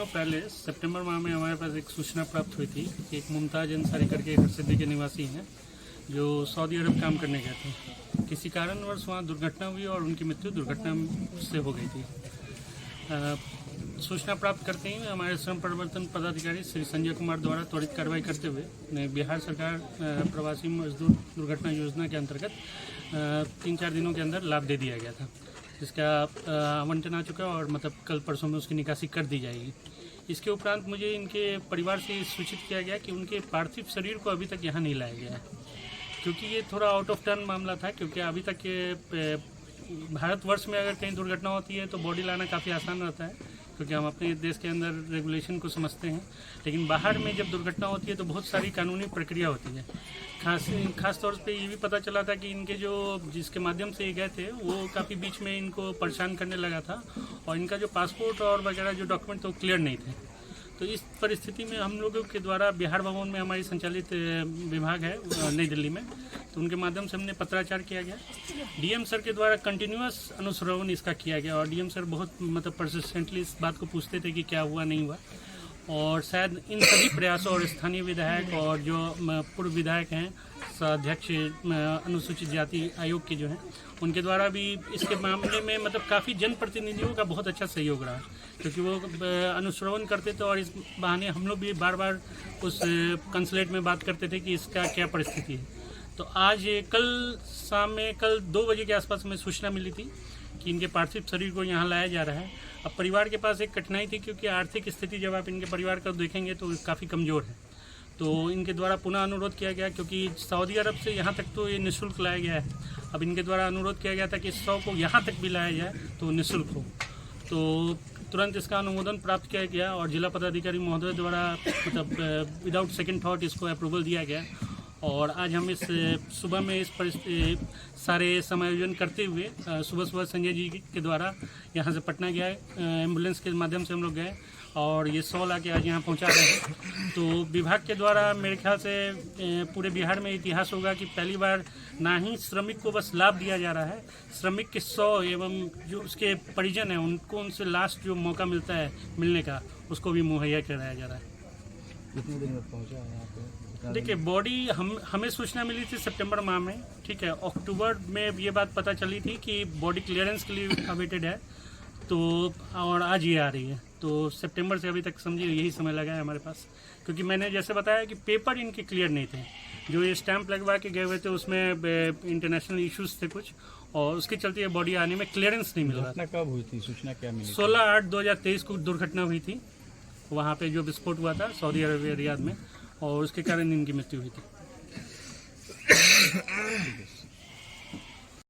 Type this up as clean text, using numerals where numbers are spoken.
दिनों पहले सितंबर माह में हमारे पास एक सूचना प्राप्त हुई थी कि एक मुमताज़ अंसारी करके एक हरसिद्धि के निवासी हैं जो सऊदी अरब काम करने गए थे। किसी कारणवश वहाँ दुर्घटना हुई और उनकी मृत्यु दुर्घटना से हो गई थी। सूचना प्राप्त करते ही हमारे श्रम परिवर्तन पदाधिकारी श्री संजय कुमार द्वारा त्वरित कार्रवाई करते हुए बिहार सरकार प्रवासी मजदूर दुर्घटना योजना के अंतर्गत 3-4 दिनों के अंदर लाभ दे दिया गया था, जिसका आवंटन आ चुका और मतलब कल परसों में उसकी निकासी कर दी जाएगी। इसके उपरांत मुझे इनके परिवार से सूचित किया गया कि उनके पार्थिव शरीर को अभी तक यहाँ नहीं लाया गया है, क्योंकि ये थोड़ा आउट ऑफ टर्न मामला था। क्योंकि अभी तक भारतवर्ष में अगर कहीं दुर्घटना होती है तो बॉडी लाना काफ़ी आसान रहता है, क्योंकि हम अपने देश के अंदर रेगुलेशन को समझते हैं। लेकिन बाहर में जब दुर्घटना होती है तो बहुत सारी कानूनी प्रक्रिया होती है। खास तौर पे ये भी पता चला था कि इनके जो जिसके माध्यम से ये गए थे वो काफ़ी बीच में इनको परेशान करने लगा था और इनका जो पासपोर्ट और वगैरह जो डॉक्यूमेंट थे वो क्लियर नहीं थे। तो इस परिस्थिति में हम लोगों के द्वारा बिहार भवन में हमारी संचालित विभाग है नई दिल्ली में, तो उनके माध्यम से हमने पत्राचार किया गया। डीएम सर के द्वारा कंटिन्यूअस अनुश्रवण इसका किया गया और डीएम सर बहुत मतलब परसिस्टेंटली इस बात को पूछते थे कि क्या हुआ नहीं हुआ। और शायद इन सभी प्रयासों और स्थानीय विधायक और जो पूर्व विधायक हैं अध्यक्ष अनुसूचित जाति आयोग के जो हैं उनके द्वारा भी इसके मामले में मतलब काफ़ी जनप्रतिनिधियों का बहुत अच्छा सहयोग रहा, क्योंकि वो अनुश्रवण करते थे और इस बहाने हम लोग भी बार बार उस कंसुलेट में बात करते थे कि इसका क्या परिस्थिति है। तो आज कल 2 बजे के आसपास में सूचना मिली थी कि इनके पार्थिव शरीर को यहाँ लाया जा रहा है। अब परिवार के पास एक कठिनाई थी, क्योंकि आर्थिक स्थिति जब आप इनके परिवार का देखेंगे तो काफ़ी कमज़ोर है। तो इनके द्वारा पुनः अनुरोध किया गया, क्योंकि सऊदी अरब से यहाँ तक तो ये निःशुल्क लाया गया है। अब इनके द्वारा अनुरोध किया गया था कि 100 को यहाँ तक भी लाया जाए तो निःशुल्क हो। तो तुरंत इसका अनुमोदन प्राप्त किया गया और जिला पदाधिकारी महोदय द्वारा मतलब विदाउट सेकेंड थॉट इसको अप्रूवल दिया गया। और आज हम इस सुबह में इस सारे समायोजन करते हुए सुबह संजय जी के द्वारा यहाँ से पटना गया, एम्बुलेंस के माध्यम से हम लोग गए और ये 100 लाके आज यहाँ पहुँचा रहे हैं। तो विभाग के द्वारा मेरे ख्याल से पूरे बिहार में इतिहास होगा कि पहली बार ना ही श्रमिक को बस लाभ दिया जा रहा है, श्रमिक के 100 एवं जो उसके परिजन हैं उनको उनसे लास्ट जो मौका मिलता है मिलने का उसको भी मुहैया कराया जा रहा है। कितने दिन में पहुँचा है यहाँ पे? देखिए बॉडी हमें सूचना मिली थी सितंबर माह में, ठीक है। अक्टूबर में ये बात पता चली थी कि बॉडी क्लियरेंस के लिए अवेटेड है, तो और आज ये आ रही है। तो सितंबर से अभी तक समझिए यही समय लगा है हमारे पास, क्योंकि मैंने जैसे बताया कि पेपर इनके क्लियर नहीं थे। जो ये स्टैंप लगवा के गए हुए थे उसमें इंटरनेशनल इश्यूज थे कुछ, और उसके चलते ये बॉडी आने में क्लियरेंस नहीं मिल रहा। घटना कब हुई थी, सूचना क्या मिली? 16/8/2023 को दुर्घटना हुई थी, वहाँ पे जो विस्फोट हुआ था सऊदी अरब रियाद में, और उसके कारण इनकी मृत्यु हुई थी।